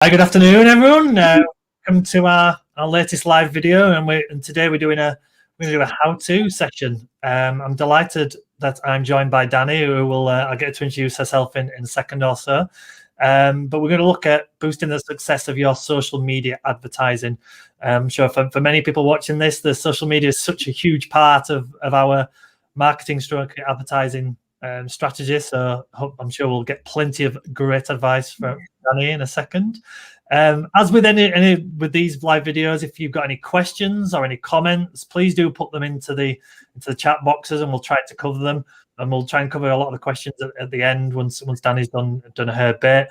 Hi, good afternoon, everyone. Welcome to our latest live video, and today we're going to do a how-to session. I'm delighted that I'm joined by Danny, who will I'll get to introduce herself in a second or so. But we're going to look at boosting the success of your social media advertising. I'm sure for many people watching this, the social media is such a huge part of our marketing stroke advertising strategy. So I'm sure we'll get plenty of great advice from Danny in a second. As with any with these live videos, if you've got any questions or any comments, please do put them into the chat boxes, and we'll try to cover them. And we'll try and cover a lot of the questions at the end once Danny's done her bit.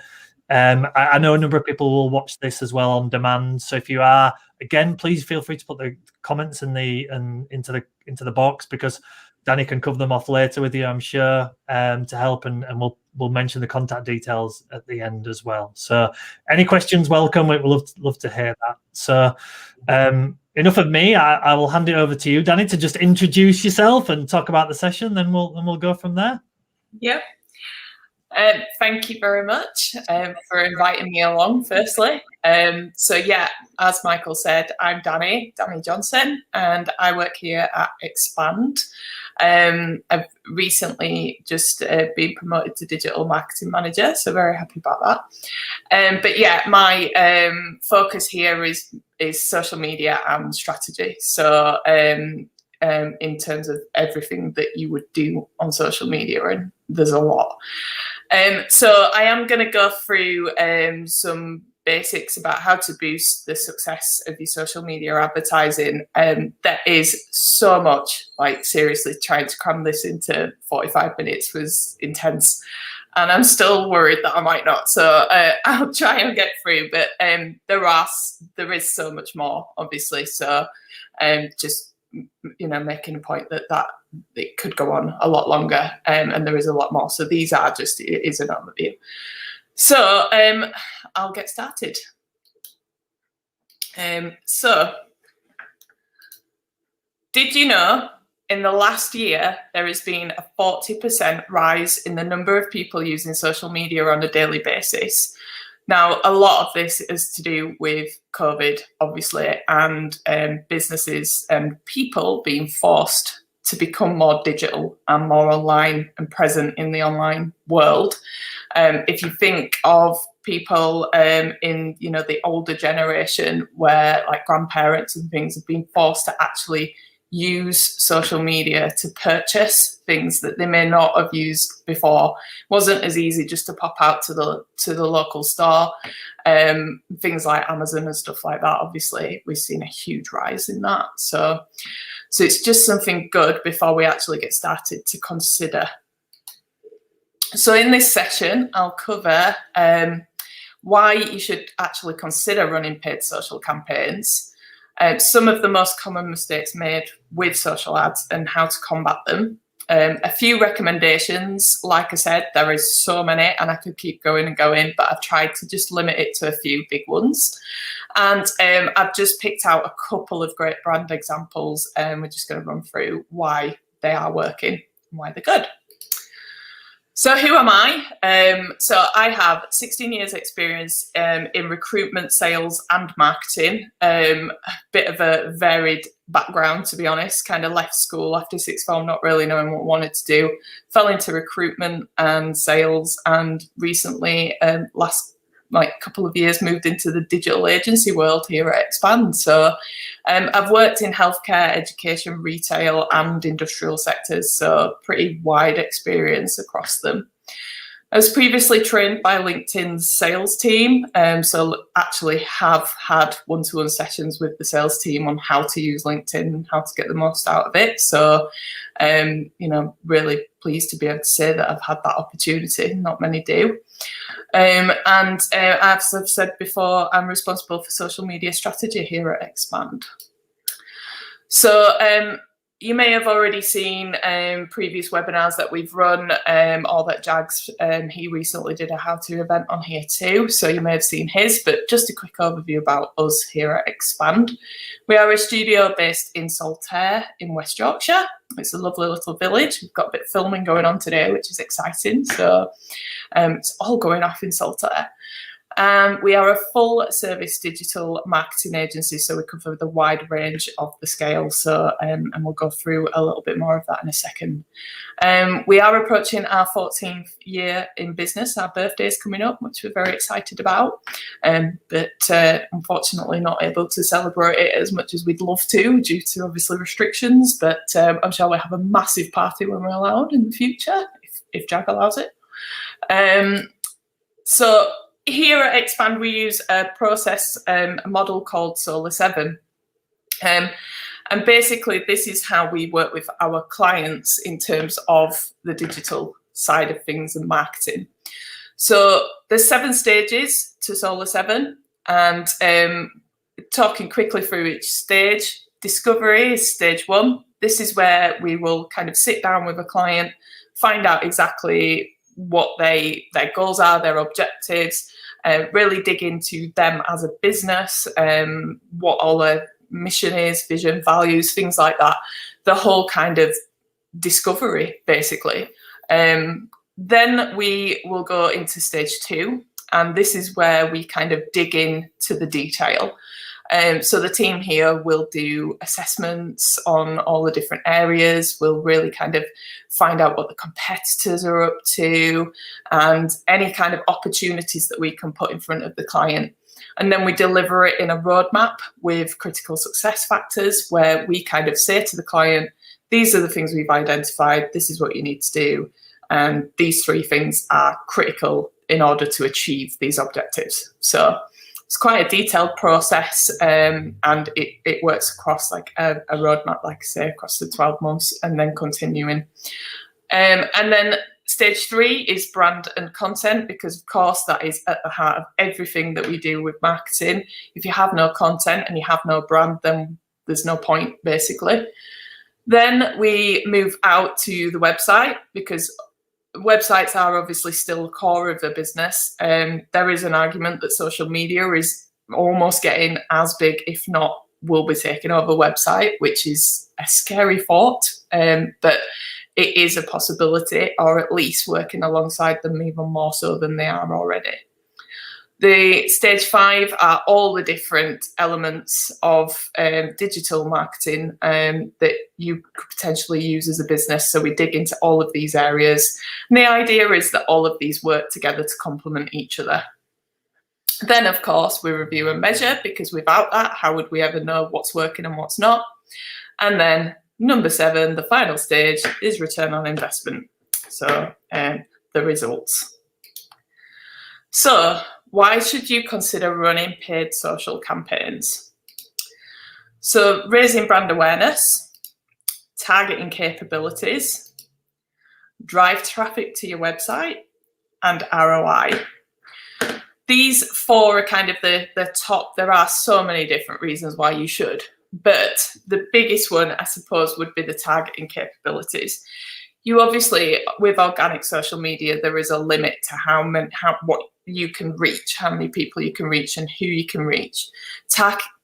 I know a number of people will watch this as well on demand. So if you are, again, please feel free to put the comments into the box, because Danny can cover them off later with you, I'm sure, to help, and we'll mention the contact details at the end as well. So any questions, welcome. We'd love to hear that. So enough of me. I will hand it over to you, Danny, to just introduce yourself and talk about the session. Then we'll go from there. Yep. Thank you very much for inviting me along, firstly. So yeah, as Michael said, I'm Danny Johnson, and I work here at Expand. I've recently just been promoted to digital marketing manager, so very happy about that. But yeah, my focus here is social media and strategy. So in terms of everything that you would do on social media, and there's a lot. So I am going to go through some basics about how to boost the success of your social media advertising. There is so much, like seriously, trying to cram this into 45 minutes was intense, and I'm still worried that I might not. So I'll try and get through, but there is so much more, obviously. So just making a point that it could go on a lot longer, and there is a lot more. So these are just, it is an overview. So I'll get started. So did you know in the last year there has been a 40% rise in the number of people using social media on a daily basis? Now, a lot of this is to do with COVID, obviously, and businesses and people being forced to become more digital and more online and present in the online world. If you think of people in the older generation, where like grandparents and things have been forced to actually use social media to purchase things that they may not have used before. It wasn't as easy just to pop out to the local store. Things like Amazon and stuff like that, obviously we've seen a huge rise in that. So it's just something good before we actually get started to consider. So in this session, I'll cover why you should actually consider running paid social campaigns, some of the most common mistakes made with social ads and how to combat them. A few recommendations. Like I said, there is so many and I could keep going and going, but I've tried to just limit it to a few big ones. And I've just picked out a couple of great brand examples, and we're just going to run through why they are working and why they're good. So who am I? So I have 16 years experience in recruitment, sales and marketing. Bit of a varied background, to be honest. Kind of left school after sixth form, not really knowing what I wanted to do. Fell into recruitment and sales, and recently, last couple of years, moved into the digital agency world here at Expand. So I've worked in healthcare, education, retail and industrial sectors, so pretty wide experience across them. I was previously trained by LinkedIn's sales team, so actually have had one-to-one sessions with the sales team on how to use LinkedIn and how to get the most out of it. So, really pleased to be able to say that I've had that opportunity. Not many do. And as I've said before, I'm responsible for social media strategy here at Expand. So you may have already seen previous webinars that we've run, or that Jags, he recently did a how-to event on here too, so you may have seen his, but just a quick overview about us here at Expand. We are a studio based in Saltaire in West Yorkshire. It's a lovely little village. We've got a bit of filming going on today, which is exciting, so it's all going off in Saltaire. We are a full service digital marketing agency, so we cover the wide range of the scale. So, and we'll go through a little bit more of that in a second. We are approaching our 14th year in business. Our birthday is coming up, which we're very excited about, but unfortunately not able to celebrate it as much as we'd love to due to obviously restrictions. But I'm sure we'll have a massive party when we're allowed in the future, if Jag allows it. So here at Expand, we use a process, a model called Solar 7. And basically, this is how we work with our clients in terms of the digital side of things and marketing. So there's 7 stages to Solar 7, and talking quickly through each stage. Discovery is stage 1. This is where we will kind of sit down with a client, find out exactly what their goals are, their objectives, really dig into them as a business, what all their mission is, vision, values, things like that. The whole kind of discovery, basically. Then we will go into stage 2, and this is where we kind of dig into the detail. So the team here will do assessments on all the different areas. We'll really kind of find out what the competitors are up to and any kind of opportunities that we can put in front of the client. And then we deliver it in a roadmap with critical success factors where we kind of say to the client, these are the things we've identified, this is what you need to do. And these 3 things are critical in order to achieve these objectives. So it's quite a detailed process, and it works across like a roadmap, like I say, across the 12 months and then continuing. And then stage 3 is brand and content, because of course that is at the heart of everything that we do with marketing. If you have no content and you have no brand, then there's no point, basically. Then we move out to the website, because websites are obviously still the core of the business. There is an argument that social media is almost getting as big, if not will be taking over website, which is a scary thought, but it is a possibility, or at least working alongside them even more so than they are already. The stage 5 are all the different elements of digital marketing that you could potentially use as a business. So we dig into all of these areas. And the idea is that all of these work together to complement each other. Then, of course, we review and measure, because without that, how would we ever know what's working and what's not? And then number 7, the final stage, is return on investment. So the results. So why should you consider running paid social campaigns? So raising brand awareness, targeting capabilities, drive traffic to your website, and ROI. These 4 are kind of the top. There are so many different reasons why you should, but the biggest one, I suppose, would be the targeting capabilities. You obviously, with organic social media, there is a limit to what you can reach, how many people you can reach and who you can reach.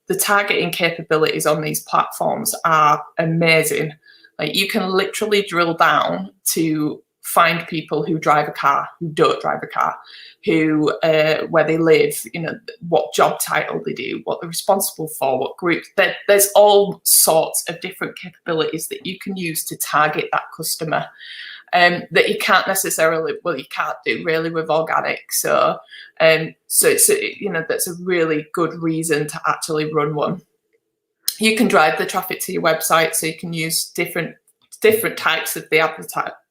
The targeting capabilities on these platforms are amazing. Like, you can literally drill down to find people who drive a car, who don't drive a car, who where they live, what job title they do, what they're responsible for, what group. There's all sorts of different capabilities that you can use to target that customer that you can't necessarily, you can't do really with organic. So it's that's a really good reason to actually run one. You can drive the traffic to your website, so you can use different types of the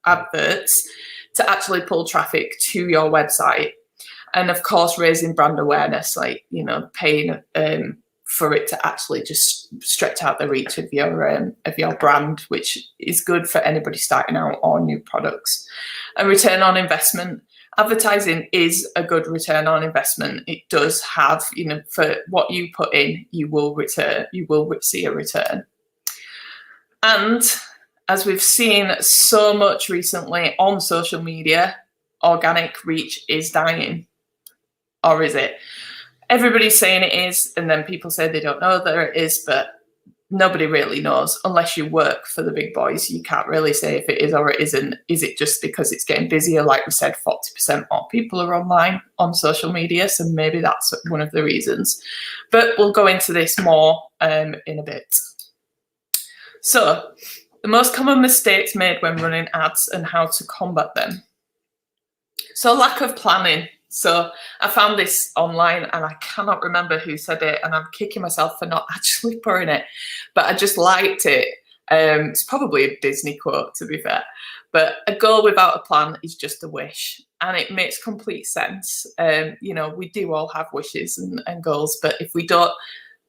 adverts to actually pull traffic to your website. And of course, raising brand awareness, paying for it to actually just stretch out the reach of your brand, which is good for anybody starting out or new products. And return on investment. Advertising is a good return on investment. It does have, for what you put in, you will see a return. And as we've seen so much recently on social media, organic reach is dying. Or is it? Everybody's saying it is, and then people say they don't know that it is, but nobody really knows unless you work for the big boys. You can't really say if it is or it isn't. Is it just because it's getting busier? Like we said, 40% more people are online on social media, so maybe that's one of the reasons. But we'll go into this more in a bit. So the most common mistakes made when running ads and how to combat them. So lack of planning. So I found this online and I cannot remember who said it, and I'm kicking myself for not actually putting it, but I just liked it. It's probably a Disney quote, to be fair, but a goal without a plan is just a wish, and it makes complete sense. You know, we do all have wishes and goals, but if we don't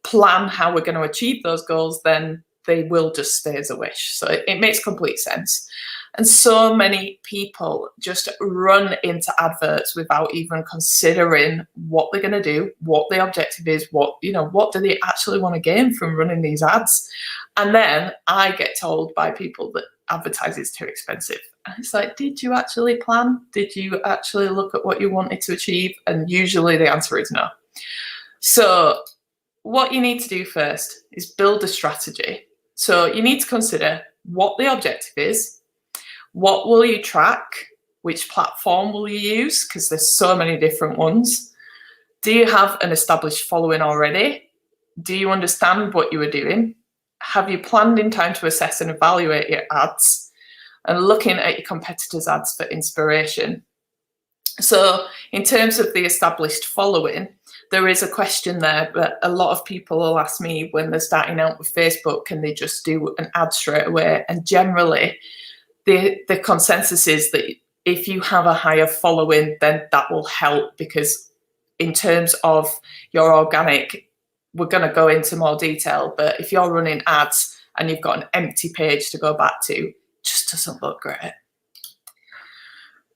plan how we're going to achieve those goals, then they will just stay as a wish. So it makes complete sense. And so many people just run into adverts without even considering what they're going to do, what the objective is, what do they actually want to gain from running these ads. And then I get told by people that advertising is too expensive. And it's like, did you actually plan? Did you actually look at what you wanted to achieve? And usually the answer is no. So what you need to do first is build a strategy. So you need to consider what the objective is. What will you track? Which platform will you use? Because there's so many different ones. Do you have an established following already? Do you understand what you are doing? Have you planned in time to assess and evaluate your ads? And looking at your competitors' ads for inspiration. So in terms of the established following, there is a question there, but a lot of people will ask me when they're starting out with Facebook, can they just do an ad straight away? And generally, the consensus is that if you have a higher following, then that will help, because in terms of your organic, we're going to go into more detail, but if you're running ads and you've got an empty page to go back to, it just doesn't look great.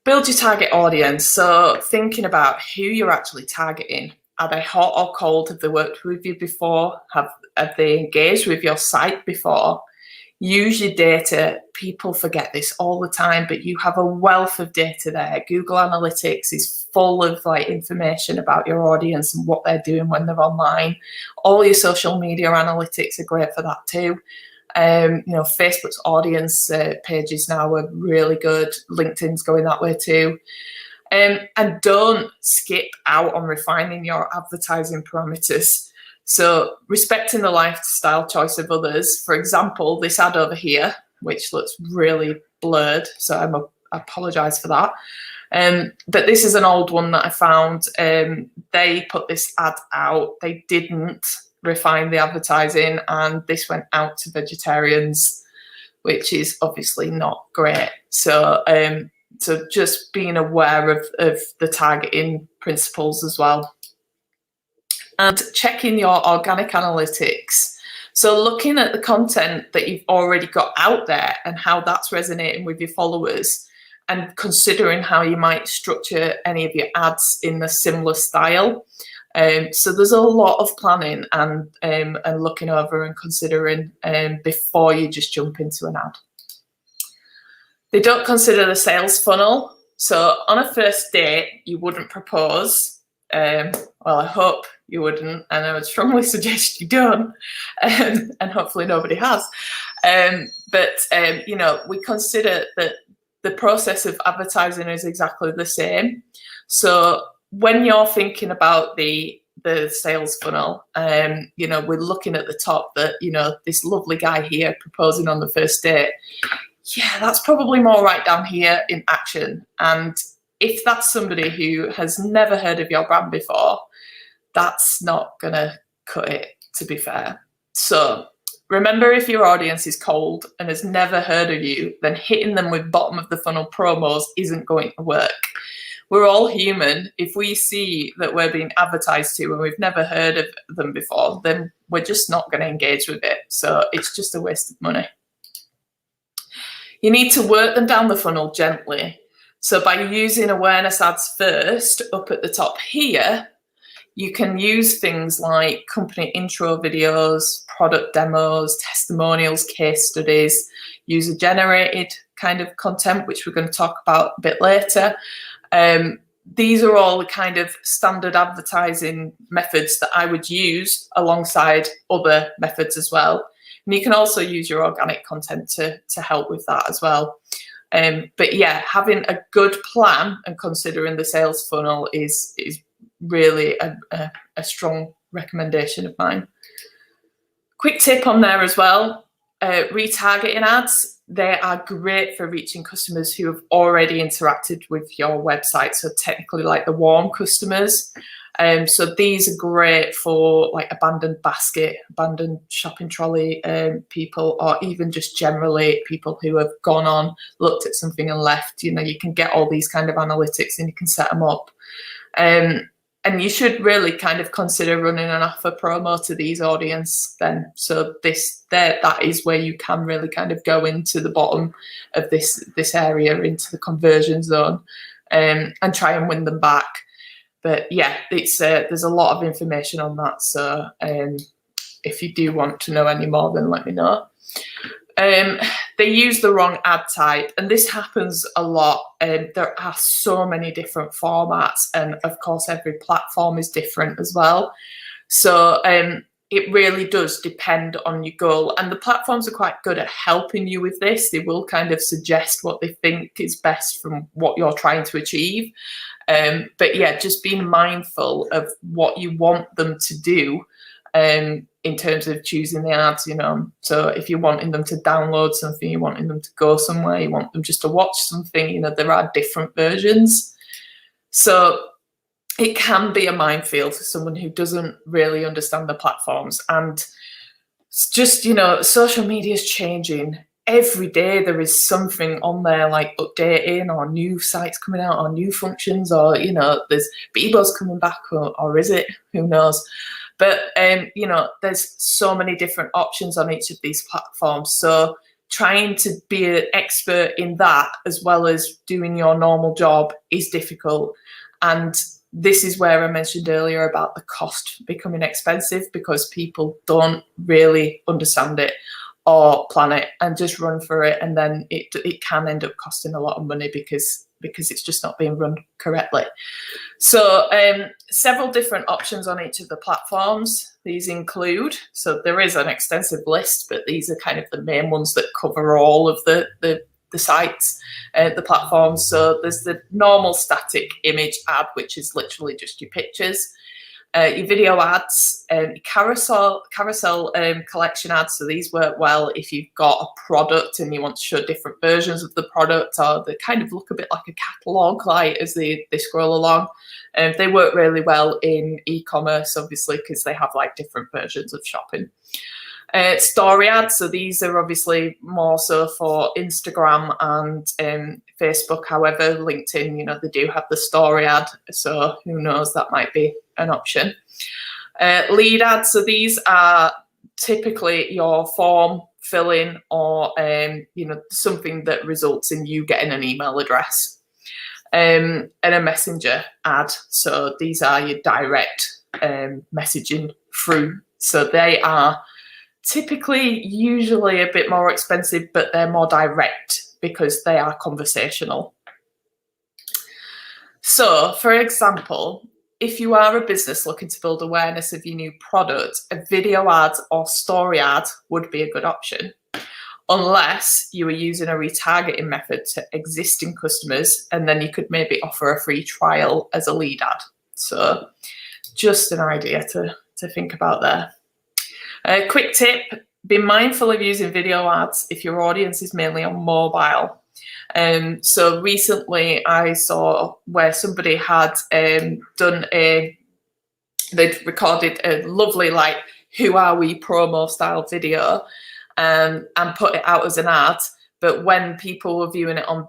Build your target audience. So thinking about who you're actually targeting. Are they hot or cold? Have they worked with you before? Have they engaged with your site before? Use your data. People forget this all the time, but you have a wealth of data there. Google Analytics is full of information about your audience and what they're doing when they're online. All your social media analytics are great for that too. Facebook's audience pages now are really good. LinkedIn's going that way too. And don't skip out on refining your advertising parameters. So respecting the lifestyle choice of others. For example, this ad over here, which looks really blurred, so I apologize for that. But this is an old one that I found. They put this ad out. They didn't refine the advertising, and this went out to vegetarians, which is obviously not great. So just being aware of the targeting principles as well. And checking your organic analytics. So looking at the content that you've already got out there and how that's resonating with your followers, and considering how you might structure any of your ads in a similar style. So there's a lot of planning and looking over and considering before you just jump into an ad. They don't consider the sales funnel. So on a first date, you wouldn't propose. Well, I hope you wouldn't, and I would strongly suggest you don't, and hopefully nobody has. But we consider that the process of advertising is exactly the same. So when you're thinking about the sales funnel, we're looking at the top that, this lovely guy here proposing on the first date. Yeah, that's probably more right down here in action. And if that's somebody who has never heard of your brand before, that's not going to cut it, to be fair. So remember, if your audience is cold and has never heard of you, then hitting them with bottom of the funnel promos isn't going to work. We're all human. If we see that we're being advertised to and we've never heard of them before, then we're just not going to engage with it. So it's just a waste of money. You need to work them down the funnel gently. So by using awareness ads first, up at the top here, you can use things like company intro videos, product demos, testimonials, case studies, user-generated kind of content, which we're going to talk about a bit later. These are all the kind of standard advertising methods that I would use alongside other methods as well. And you can also use your organic content to help with that as well. But yeah, having a good plan and considering the sales funnel is really a strong recommendation of mine. Quick tip on there as well, retargeting ads. They are great for reaching customers who have already interacted with your website, so technically like the warm customers. So these are great for like abandoned basket, abandoned shopping trolley people, or even just generally people who have gone on, looked at something and left. You know, you can get all these kind of analytics and you can set them up. And you should really kind of consider running an offer promo to these audience then. So that is where you can really kind of go into the bottom of this area, into the conversion zone, and try and win them back. But yeah, it's there's a lot of information on that. So if you do want to know any more, then let me know. They use the wrong ad type, and this happens a lot. There are so many different formats, and of course every platform is different as well. So it really does depend on your goal, and the platforms are quite good at helping you with this. They will kind of suggest what they think is best from what you're trying to achieve. But yeah, just being mindful of what you want them to do in terms of choosing the ads, you know. So if you're wanting them to download something, you're wanting them to go somewhere, you want them just to watch something, you know, there are different versions. So it can be a minefield for someone who doesn't really understand the platforms. And it's just, you know, social media is changing. Every day there is something on there like updating, or new sites coming out, or new functions, or, you know, there's Bebo's coming back, or is it? Who knows? But, you know, there's so many different options on each of these platforms. So trying to be an expert in that as well as doing your normal job is difficult. And this is where I mentioned earlier about the cost becoming expensive, because people don't really understand it or plan it and just run for it. And then it can end up costing a lot of money because it's just not being run correctly. So several different options on each of the platforms. These include, so there is an extensive list, but these are kind of the main ones that cover all of the sites, the platforms. So there's the normal static image ad, which is literally just your pictures. Your video ads, carousel collection ads. So these work well if you've got a product and you want to show different versions of the product, or they kind of look a bit like a catalogue, like as they scroll along. They work really well in e-commerce, obviously, because they have like different versions of shopping. Story ads, so these are obviously more so for Instagram and Facebook. However, LinkedIn, you know, they do have the story ad, so who knows, that might be an option. Lead ads, so these are typically your form fill-in, or you know, something that results in you getting an email address. And a messenger ad, so these are your direct messaging through. So they are typically usually a bit more expensive, but they're more direct because they are conversational. So for example, if you are a business looking to build awareness of your new product, a video ad or story ad would be a good option, unless you were using a retargeting method to existing customers, and then you could maybe offer a free trial as a lead ad. So just an idea to think about there. A quick tip, be mindful of using video ads if your audience is mainly on mobile. So recently I saw where somebody had they'd recorded a lovely like "Who Are We" promo style video and put it out as an ad. But when people were viewing it on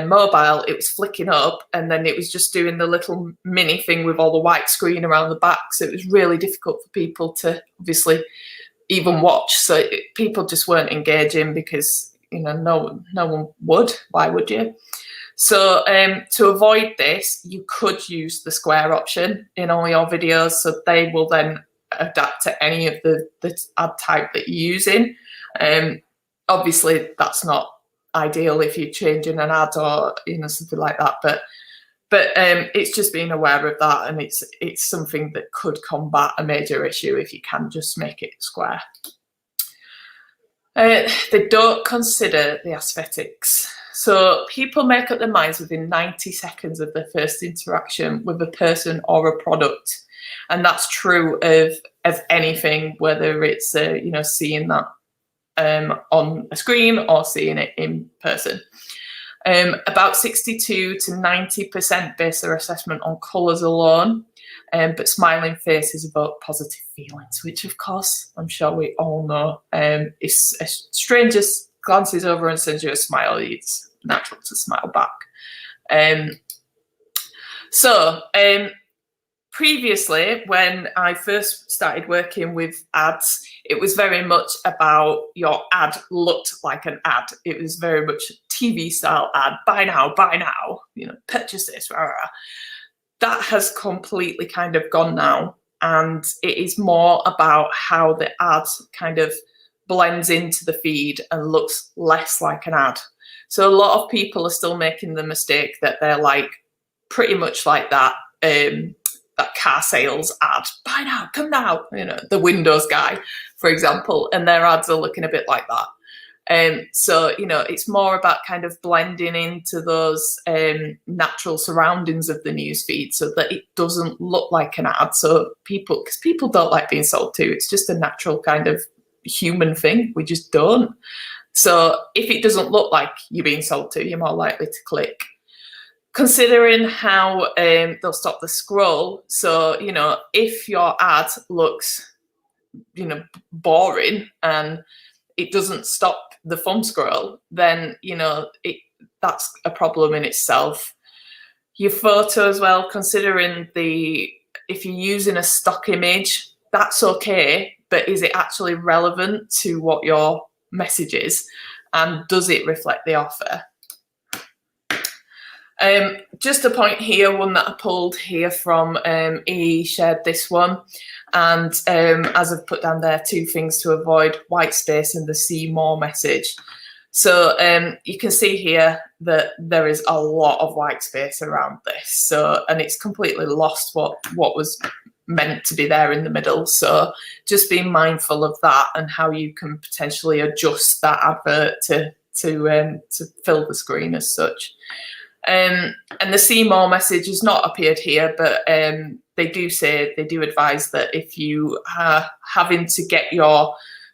mobile, it was flicking up, and then it was just doing the little mini thing with all the white screen around the back. So it was really difficult for people to obviously even watch. So people just weren't engaging because, you know, no one would. Why would you? So to avoid this, you could use the square option in all your videos. So they will then adapt to any of the ad type that you're using. Obviously, that's not ideal if you're changing an ad or, you know, something like that. But it's just being aware of that, and it's something that could combat a major issue if you can just make it square. They don't consider the aesthetics. So people make up their minds within 90 seconds of their first interaction with a person or a product. And that's true of anything, whether it's seeing that on a screen or seeing it in person. About 62 to 90% base their assessment on colours alone, but smiling faces evoke positive feelings, which of course I'm sure we all know. If a stranger glances over and sends you a smile, it's natural to smile back. Previously, when I first started working with ads, it was very much about your ad looked like an ad. It was very much a TV style ad, buy now, purchase this, rah, rah. That has completely kind of gone now. And it is more about how the ad kind of blends into the feed and looks less like an ad. So a lot of people are still making the mistake that they're like pretty much like that car sales ad, buy now, come now, the Windows guy, for example, and their ads are looking a bit like that. So it's more about kind of blending into those natural surroundings of the newsfeed so that it doesn't look like an ad. So because people don't like being sold to, it's just a natural kind of human thing. We just don't. So if it doesn't look like you're being sold to, you're more likely to click. Considering how they'll stop the scroll. So, if your ad looks, boring and it doesn't stop the thumb scroll, then, that's a problem in itself. Your photo as well, considering if you're using a stock image, that's okay, but is it actually relevant to what your message is? And does it reflect the offer? Just a point here, one that I pulled here from he shared this one, and as I've put down there, 2 things to avoid: white space and the see more message. So you can see here that there is a lot of white space around this, and it's completely lost what was meant to be there in the middle. So just being mindful of that and how you can potentially adjust that advert to fill the screen as such. And the see more message has not appeared here, but they do advise that if you are having to get your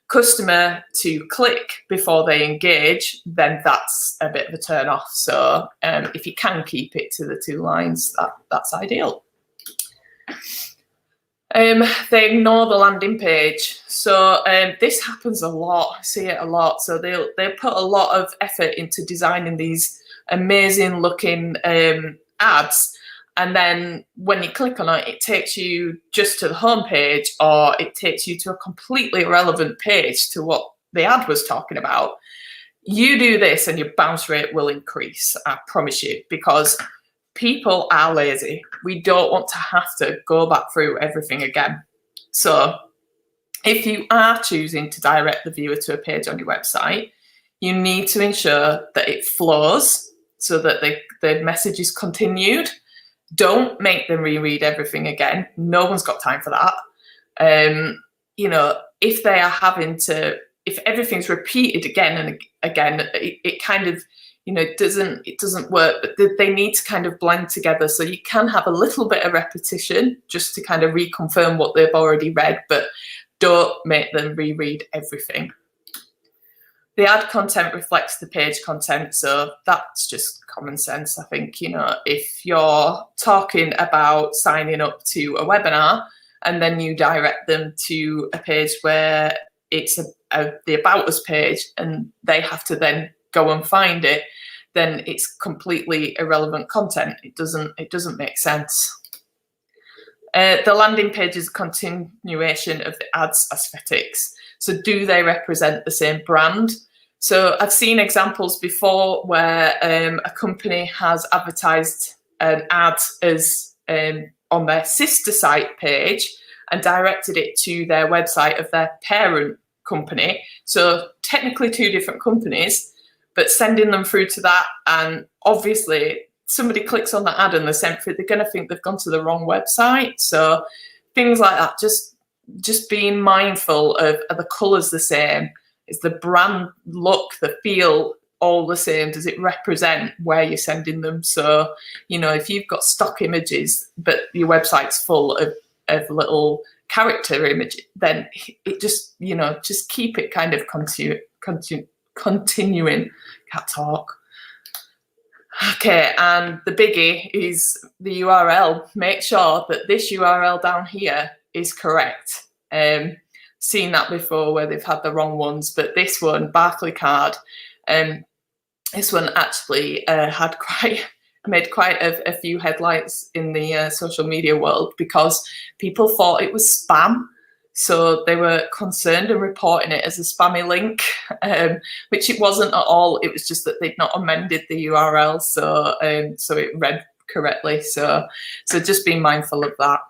customer to click before they engage, then that's a bit of a turn off. So if you can keep it to the 2 lines, that's ideal. They ignore the landing page. So this happens a lot. I see it a lot. So they'll put a lot of effort into designing these amazing looking ads, and then when you click on it, it takes you just to the home page, or it takes you to a completely irrelevant page to what the ad was talking about. You do this and your bounce rate will increase, I promise you, because people are lazy. We don't want to have to go back through everything again. So if you are choosing to direct the viewer to a page on your website, you need to ensure that it flows so that the message is continued. Don't make them reread everything again. No one's got time for that. If they are having to, if everything's repeated again and again, it kind of, it doesn't work. But they need to kind of blend together. So you can have a little bit of repetition just to kind of reconfirm what they've already read, but don't make them reread everything. The ad content reflects the page content, so that's just common sense. I think, if you're talking about signing up to a webinar and then you direct them to a page where it's the About Us page and they have to then go and find it, then it's completely irrelevant content. It doesn't make sense. The landing page is a continuation of the ad's aesthetics. So do they represent the same brand? So I've seen examples before where a company has advertised an ad as on their sister site page and directed it to their website of their parent company. So technically 2 different companies, but sending them through to that, and obviously somebody clicks on that ad and they're sent through, they're going to think they've gone to the wrong website. So things like that, just being mindful of, are the colours the same? Is the brand look, the feel all the same? Does it represent where you're sending them? So, you know, if you've got stock images, but your website's full of little character images, then it just, you know, just keep it kind of continuing. Can't talk. Okay, and the biggie is the URL. Make sure that this URL down here is correct. Seen that before where they've had the wrong ones, but this one, Barclaycard, this one actually made quite a few headlines in the social media world because people thought it was spam. So they were concerned and reporting it as a spammy link, which it wasn't at all. It was just that they'd not amended the URL, so it read correctly. So just be mindful of that.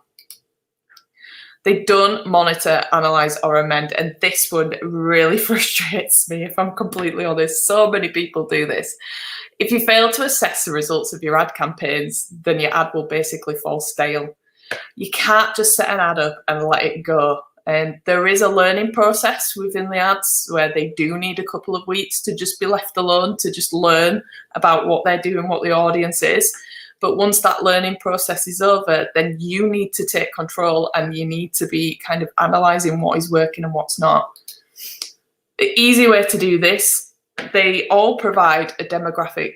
They don't monitor, analyze, or amend, and this one really frustrates me, if I'm completely honest. So many people do this. If you fail to assess the results of your ad campaigns, then your ad will basically fall stale. You can't just set an ad up and let it go. And there is a learning process within the ads where they do need a couple of weeks to just be left alone, to just learn about what they're doing, what the audience is. But once that learning process is over, then you need to take control and you need to be kind of analysing what is working and what's not. The easy way to do this, they all provide a demographic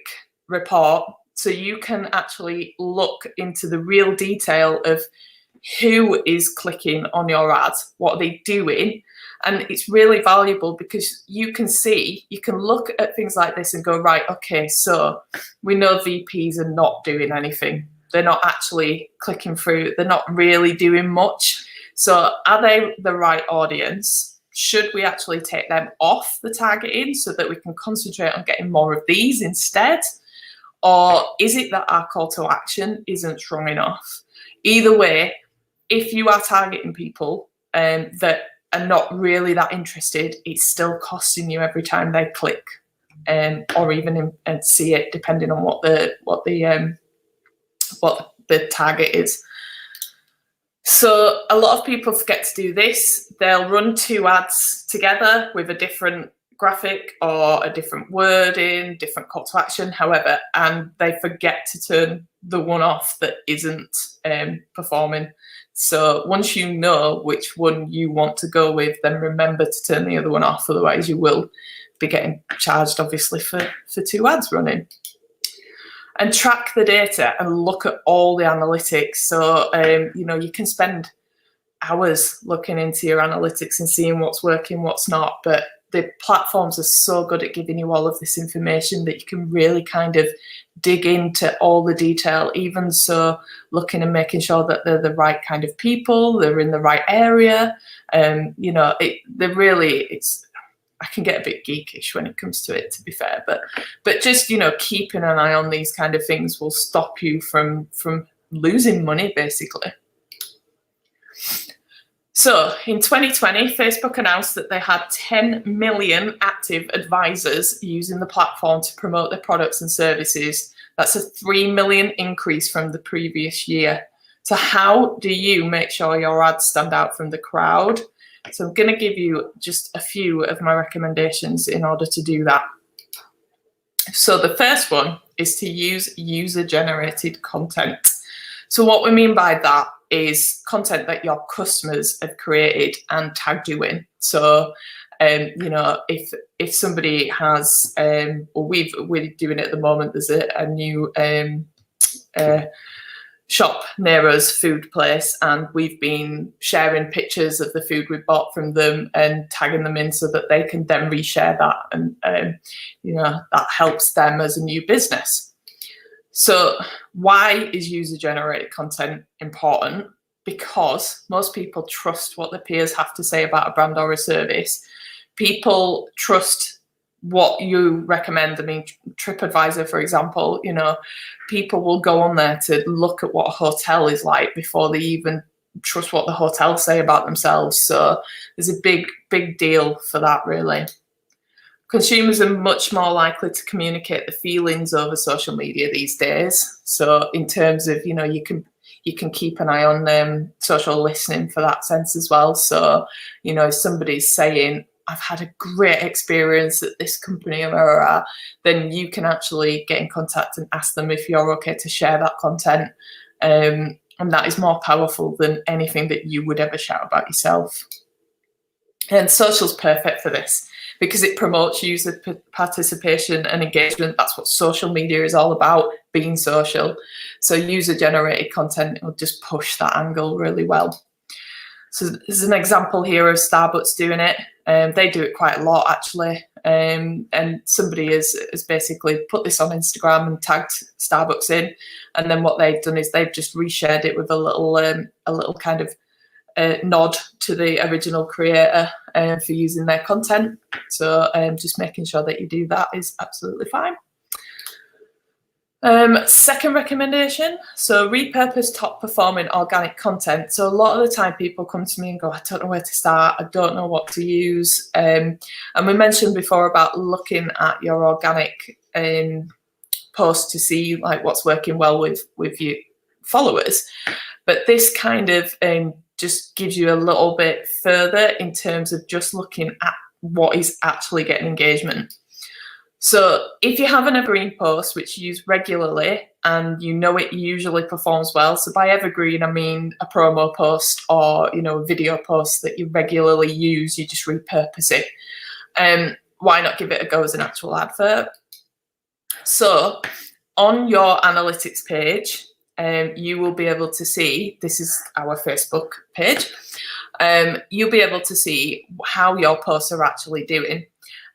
report, so you can actually look into the real detail of who is clicking on your ads, what are they doing, and it's really valuable because you can look at things like this and go, right, okay, so we know VPs are not doing anything. They're not actually clicking through. They're not really doing much. So are they the right audience? Should we actually take them off the targeting so that we can concentrate on getting more of these instead? Or is it that our call to action isn't strong enough? Either way, if you are targeting people that are not really that interested, it's still costing you every time they click, or even see it, depending on what the target is. So a lot of people forget to do this. They'll run two ads together with a different graphic or a different wording, different call to action, however, and they forget to turn the one off that isn't performing. So once you know which one you want to go with, then remember to turn the other one off, otherwise you will be getting charged, obviously, for two ads running. And track the data and look at all the analytics. So, you can spend hours looking into your analytics and seeing what's working, what's not, but the platforms are so good at giving you all of this information that you can really kind of dig into all the detail, even so looking and making sure that they're the right kind of people, they're in the right area. I can get a bit geekish when it comes to it, to be fair, but just, keeping an eye on these kind of things will stop you from losing money, basically. So in 2020, Facebook announced that they had 10 million active advisors using the platform to promote their products and services. That's a 3 million increase from the previous year. So how do you make sure your ads stand out from the crowd? So I'm going to give you just a few of my recommendations in order to do that. So the first one is to use user-generated content. So what we mean by that is content that your customers have created and tagged you in. So, if somebody has, we're doing it at the moment, there's a new shop near us, food place, and we've been sharing pictures of the food we bought from them and tagging them in so that they can then reshare that, and that helps them as a new business. So why is user-generated content important? Because most people trust what their peers have to say about a brand or a service. People trust what you recommend. I mean, TripAdvisor, for example, people will go on there to look at what a hotel is like before they even trust what the hotels say about themselves. So there's a big deal for that, really. Consumers are much more likely to communicate the feelings over social media these days. So in terms of, you can keep an eye on social listening for that sense as well. So, if somebody's saying, I've had a great experience at this company, then you can actually get in contact and ask them if you're okay to share that content. And that is more powerful than anything that you would ever shout about yourself. And social's perfect for this because it promotes user participation and engagement. That's what social media is all about, being social. So user-generated content will just push that angle really well. So there's an example here of Starbucks doing it. They do it quite a lot, actually. And somebody has basically put this on Instagram and tagged Starbucks in. And then what they've done is they've just reshared it with a little kind of nod to the original creator for using their content. So just making sure that you do that is absolutely fine. Second recommendation, so repurpose top performing organic content. So a lot of the time people come to me and go, I don't know where to start, I don't know what to use. And we mentioned before about looking at your organic posts to see like what's working well with your followers. But this kind of just gives you a little bit further in terms of just looking at what is actually getting engagement. So if you have an evergreen post which you use regularly and you know it usually performs well, so by evergreen I mean a promo post or a video post that you regularly use, you just repurpose it. Why not give it a go as an actual advert? So on your analytics page, you will be able to see, this is our Facebook page, you'll be able to see how your posts are actually doing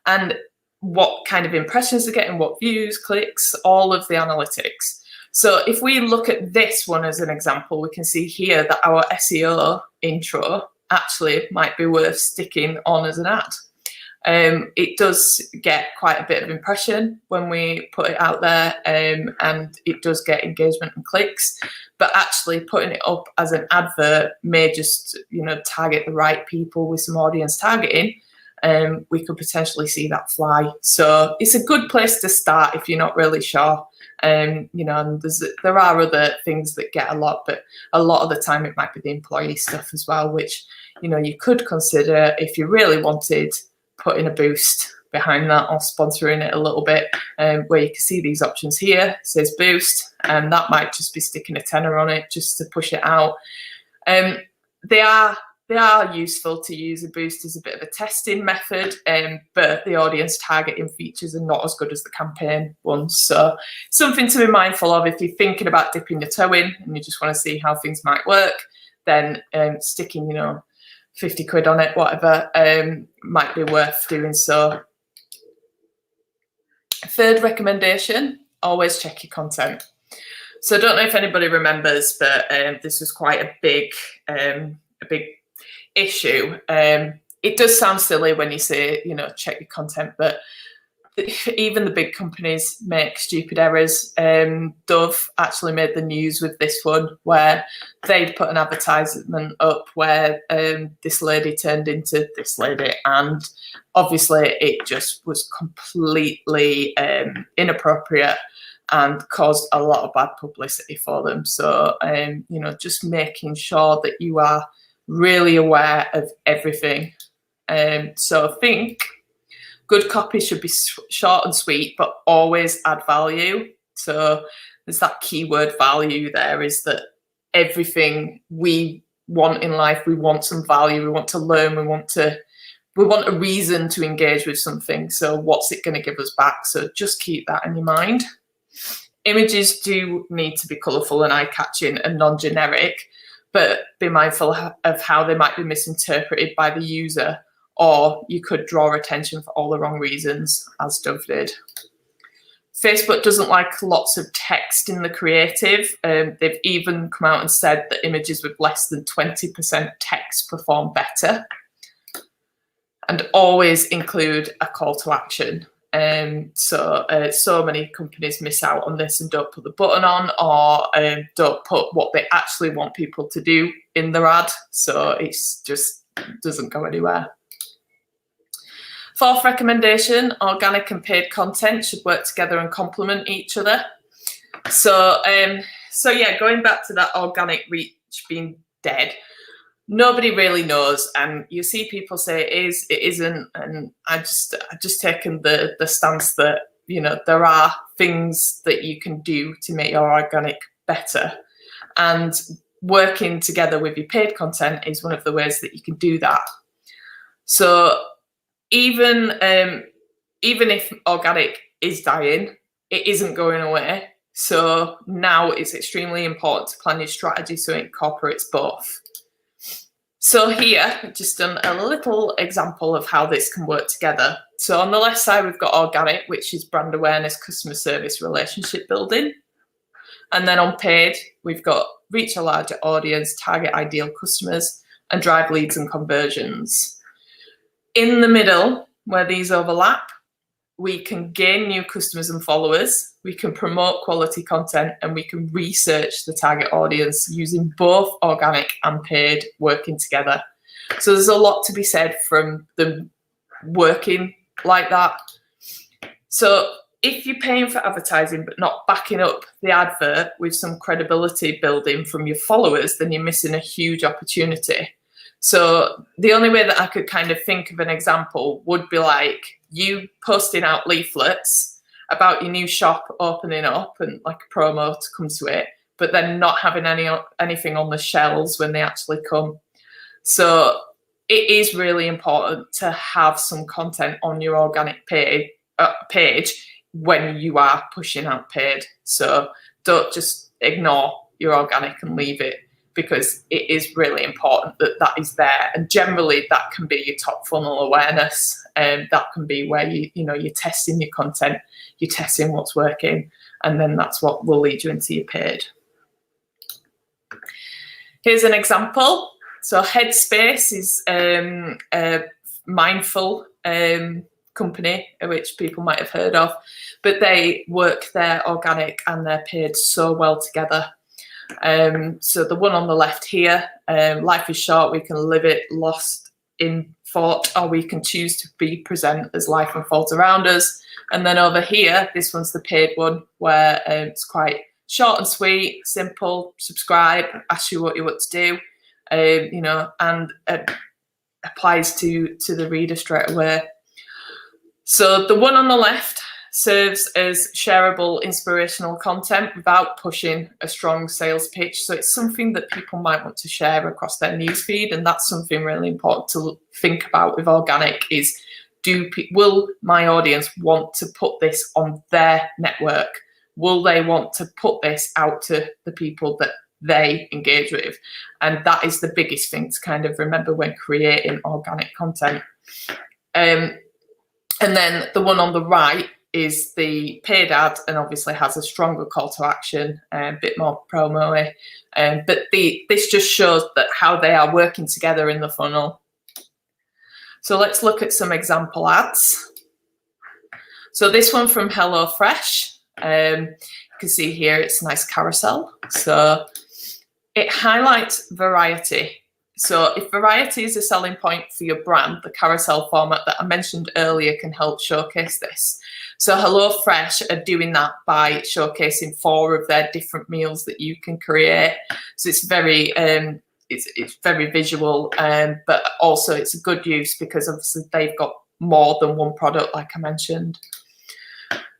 and what kind of impressions they're getting, what views, clicks, all of the analytics. So if we look at this one as an example, we can see here that our SEO intro actually might be worth sticking on as an ad. It does get quite a bit of impression when we put it out there, and it does get engagement and clicks, but actually putting it up as an advert may just target the right people with some audience targeting. We could potentially see that fly. So it's a good place to start if you're not really sure. And there are other things that get a lot, but a lot of the time it might be the employee stuff as well, which you could consider if you really wanted putting a boost behind that or sponsoring it a little bit, where you can see these options here. It says boost, and that might just be sticking a tenner on it just to push it out. They are useful to use a boost as a bit of a testing method, but the audience targeting features are not as good as the campaign ones. So something to be mindful of if you're thinking about dipping your toe in and you just want to see how things might work, then sticking, 50 quid on it, whatever, might be worth doing so. Third recommendation, always check your content. So I don't know if anybody remembers, but this was quite a big issue. It does sound silly when you say, check your content, but even the big companies make stupid errors. Dove actually made the news with this one where they'd put an advertisement up where this lady turned into this lady, and obviously it just was completely inappropriate and caused a lot of bad publicity for them. So just making sure that you are really aware of everything. So think good copy should be short and sweet, but always add value. So there's that keyword value there, is that everything we want in life, we want some value, we want to learn, we want a reason to engage with something. So what's it going to give us back? So just keep that in your mind. Images do need to be colourful and eye-catching and non-generic, but be mindful of how they might be misinterpreted by the user, or you could draw attention for all the wrong reasons, as Dove did. Facebook doesn't like lots of text in the creative. They've even come out and said that images with less than 20% text perform better. And always include a call to action. So many companies miss out on this and don't put the button on, or don't put what they actually want people to do in their ad. So it's just doesn't go anywhere. Fourth recommendation, organic and paid content should work together and complement each other. So yeah, going back to that organic reach being dead, nobody really knows, and you see people say it is, it isn't, and I've just taken the stance that, you know, there are things that you can do to make your organic better, and working together with your paid content is one of the ways that you can do that. So even if organic is dying, it isn't going away. So now it's extremely important to plan your strategy so it incorporates both. So here, I've just done a little example of how this can work together. So on the left side, we've got organic, which is brand awareness, customer service, relationship building. And then on paid, we've got reach a larger audience, target ideal customers, and drive leads and conversions. In the middle, where these overlap, we can gain new customers and followers, we can promote quality content, and we can research the target audience using both organic and paid working together. So there's a lot to be said from them working like that. So if you're paying for advertising but not backing up the advert with some credibility building from your followers, then you're missing a huge opportunity. So the only way that I could kind of think of an example would be like you posting out leaflets about your new shop opening up and like a promo to come to it, but then not having anything on the shelves when they actually come. So it is really important to have some content on your organic page when you are pushing out paid. So don't just ignore your organic and leave it, because it is really important that that is there. And generally that can be your top funnel awareness, and that can be where you're testing your content, you're testing what's working, and then that's what will lead you into your paid. Here's an example. So Headspace is a mindful company, which people might have heard of, but they work their organic and their paid so well together. So the one on the left here, life is short, we can live it lost in thought, or we can choose to be present as life unfolds around us. And then over here, this one's the paid one, where it's quite short and sweet, simple, subscribe, ask you what you want to do, and applies to the reader straight away. So the one on the left serves as shareable, inspirational content without pushing a strong sales pitch. So it's something that people might want to share across their newsfeed, and that's something really important to think about with organic is, will my audience want to put this on their network? Will they want to put this out to the people that they engage with? And that is the biggest thing to kind of remember when creating organic content. And then the one on the right is the paid ad, and obviously has a stronger call to action, a bit more promo-y. But this just shows that how they are working together in the funnel. So let's look at some example ads. So this one from HelloFresh, you can see here it's a nice carousel. So it highlights variety. So if variety is a selling point for your brand, the carousel format that I mentioned earlier can help showcase this. So HelloFresh are doing that by showcasing 4 of their different meals that you can create. So it's very it's very visual, but also it's a good use because obviously they've got more than one product, like I mentioned.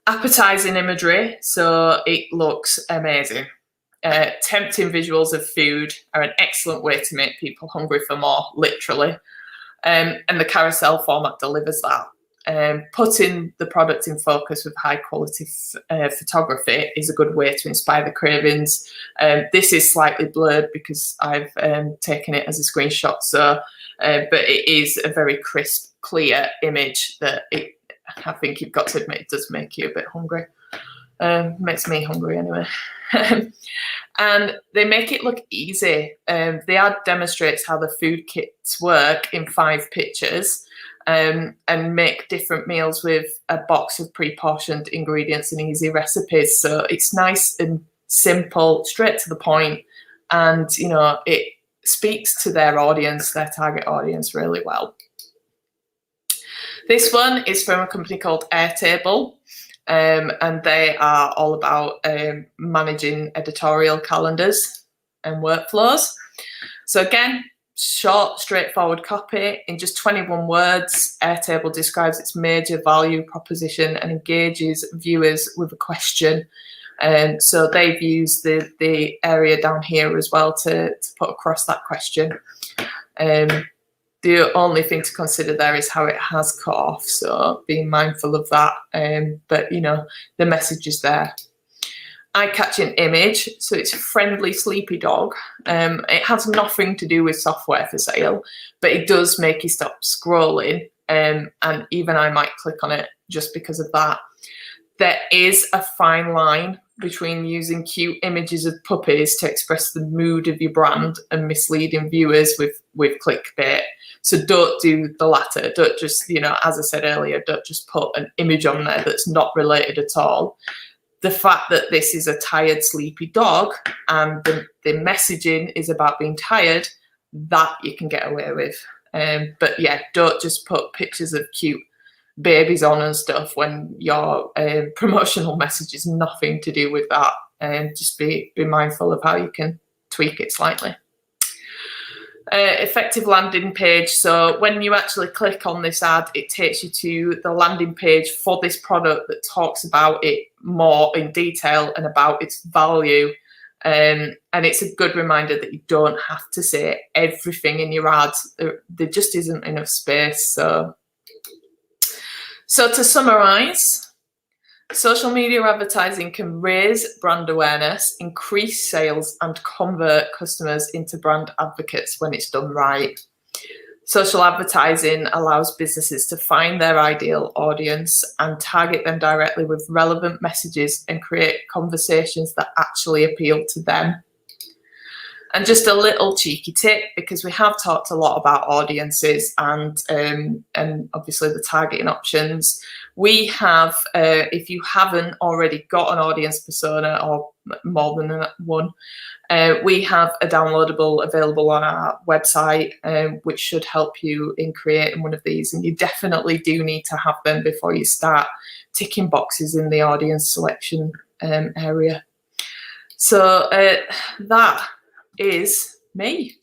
Appetizing imagery, so it looks amazing. Tempting visuals of food are an excellent way to make people hungry for more, literally. And the carousel format delivers that. Putting the product in focus with high quality photography is a good way to inspire the cravings. This is slightly blurred because I've taken it as a screenshot, so but it is a very crisp, clear image that I think you've got to admit it does make you a bit hungry. Makes me hungry anyway. And they make it look easy. The ad demonstrates how the food kits work in 5 pictures, and make different meals with a box of pre-portioned ingredients and easy recipes. So it's nice and simple, straight to the point, and it speaks to their audience, their target audience, really well. This one is from a company called Airtable. And they are all about managing editorial calendars and workflows. So again, short, straightforward copy in just 21 words. Airtable describes its major value proposition and engages viewers with a question. So they've used the area down here as well to put across that question. The only thing to consider there is how it has cut off, so being mindful of that. But, you know, the message is there. Eye-catching image, so it's a friendly, sleepy dog. It has nothing to do with software for sale, but it does make you stop scrolling, and even I might click on it just because of that. There is a fine line between using cute images of puppies to express the mood of your brand and misleading viewers with clickbait. So don't do the latter. Don't just, you know, as I said earlier, don't just put an image on there that's not related at all. The fact that this is a tired, sleepy dog and the messaging is about being tired, that you can get away with. But yeah, don't just put pictures of cute babies on and stuff when your promotional message is nothing to do with that. Just be mindful of how you can tweak it slightly. Effective landing page. So when you actually click on this ad, it takes you to the landing page for this product that talks about it more in detail and about its value. And it's a good reminder that you don't have to say everything in your ads. There just isn't enough space. So to summarize, social media advertising can raise brand awareness, increase sales, and convert customers into brand advocates when it's done right. Social advertising allows businesses to find their ideal audience and target them directly with relevant messages and create conversations that actually appeal to them. And just a little cheeky tip, because we have talked a lot about audiences and obviously the targeting options. We have, if you haven't already got an audience persona or more than one, we have a downloadable available on our website, which should help you in creating one of these. And you definitely do need to have them before you start ticking boxes in the audience selection area. So that is me.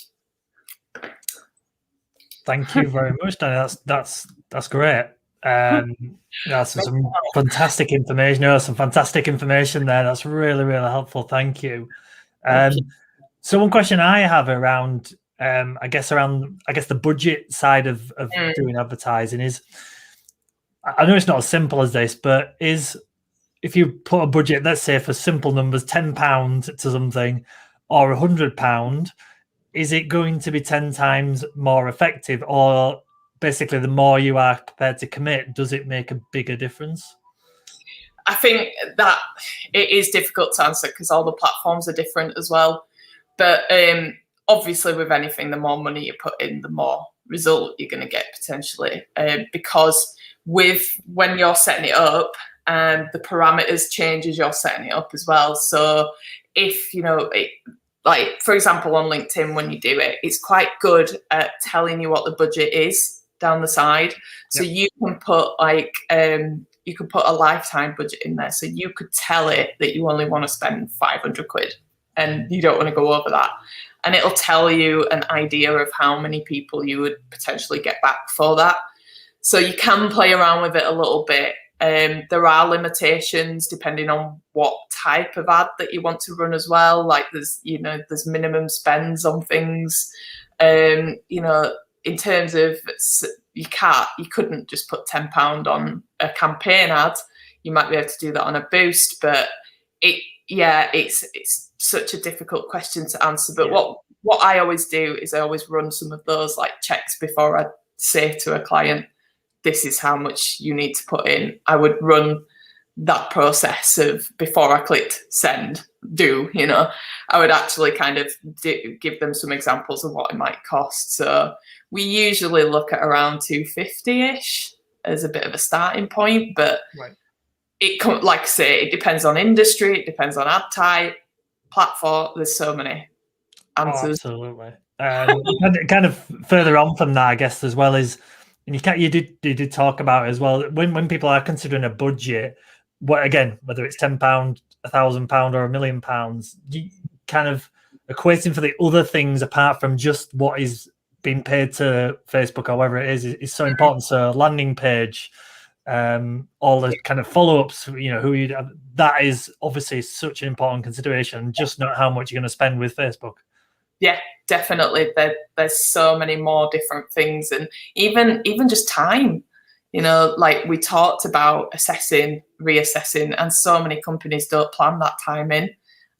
Thank you very much, Danny. That's great. That's some fantastic information. Some fantastic information there. That's really, really helpful. Thank you. So one question I have around, I guess the budget side of doing advertising is, I know it's not as simple as this, but if you put a budget, let's say for simple numbers, £10 to something, or £100, is it going to be 10 times more effective? Or basically, the more you are prepared to commit, does it make a bigger difference? I think that it is difficult to answer because all the platforms are different as well. But obviously, with anything, the more money you put in, the more result you're going to get potentially. Because when you're setting it up, the parameters change as you're setting it up as well. So if, you know, like, for example, on LinkedIn, when you do it, it's quite good at telling you what the budget is down the side. So you can put you could put a lifetime budget in there. So you could tell it that you only want to spend 500 quid and you don't want to go over that. And it'll tell you an idea of how many people you would potentially get back for that. So you can play around with it a little bit. There are limitations depending on what type of ad that you want to run as well. Like there's minimum spends on things. In terms of you couldn't just put £10 on a campaign ad. You might be able to do that on a boost, but it's such a difficult question to answer. But what I always do is I always run some of those like checks before I say to a client, this is how much you need to put in. I would run that process of before I clicked send, I would actually kind of give them some examples of what it might cost. So we usually look at around 250-ish as a bit of a starting point, but like I say, it depends on industry, it depends on ad type, platform. There's so many answers. Oh, absolutely. Kind of further on from that, I guess, as well is, and you did talk about it as well, when people are considering a budget, whether it's £10, £1,000 or £1 million, you kind of equating for the other things apart from just what is being paid to Facebook or whatever it is so important. So landing page, all the kind of follow-ups, who you, that is obviously such an important consideration, just not how much you're going to spend with Facebook. Yeah, definitely. There's so many more different things, and even just time. Like we talked about assessing, reassessing, and so many companies don't plan that time in.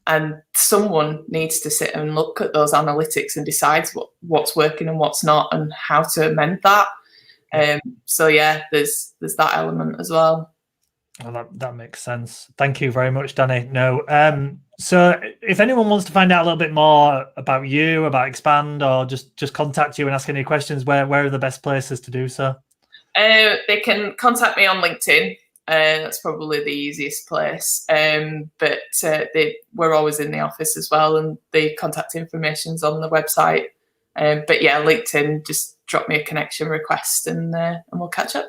And someone needs to sit and look at those analytics and decide what's working and what's not, and how to amend that. So yeah, there's that element as well. Well, that makes sense. Thank you very much, Danny. No, so if anyone wants to find out a little bit more about you, about Expand, or just contact you and ask any questions, where are the best places to do so? They can contact me on LinkedIn. That's probably the easiest place. But we're always in the office as well, and the contact information's on the website. But yeah, LinkedIn, just drop me a connection request, and we'll catch up.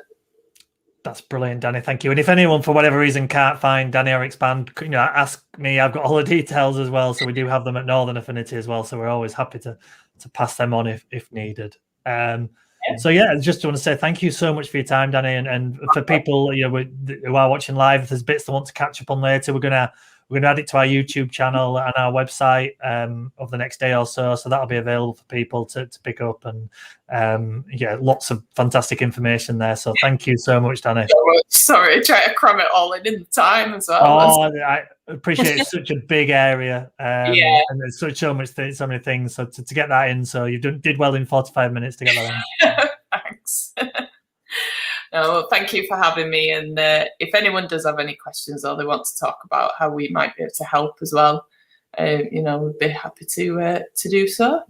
That's brilliant, Danny. Thank you. And if anyone, for whatever reason, can't find Danny or Expand, ask me. I've got all the details as well. So we do have them at Northern Affinity as well. So we're always happy to pass them on if needed. So yeah, just want to say thank you so much for your time, Danny, and for people who are watching live. If there's bits they want to catch up on later, we're gonna add it to our YouTube channel and our website over the next day or so. So that'll be available for people to pick up, and yeah, lots of fantastic information there. So thank you so much, Danny. Sorry, I try to cram it all in the time as well. Oh, I appreciate it's such a big area, yeah, and there's so many things. So to get that in, so you did well in 45 minutes to get that in. Thanks. No, well, thank you for having me. And if anyone does have any questions or they want to talk about how we might be able to help as well, we'd be happy to do so.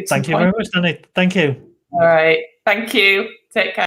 Thank you very much, Danny. Thank you. All right. Thank you. Take care.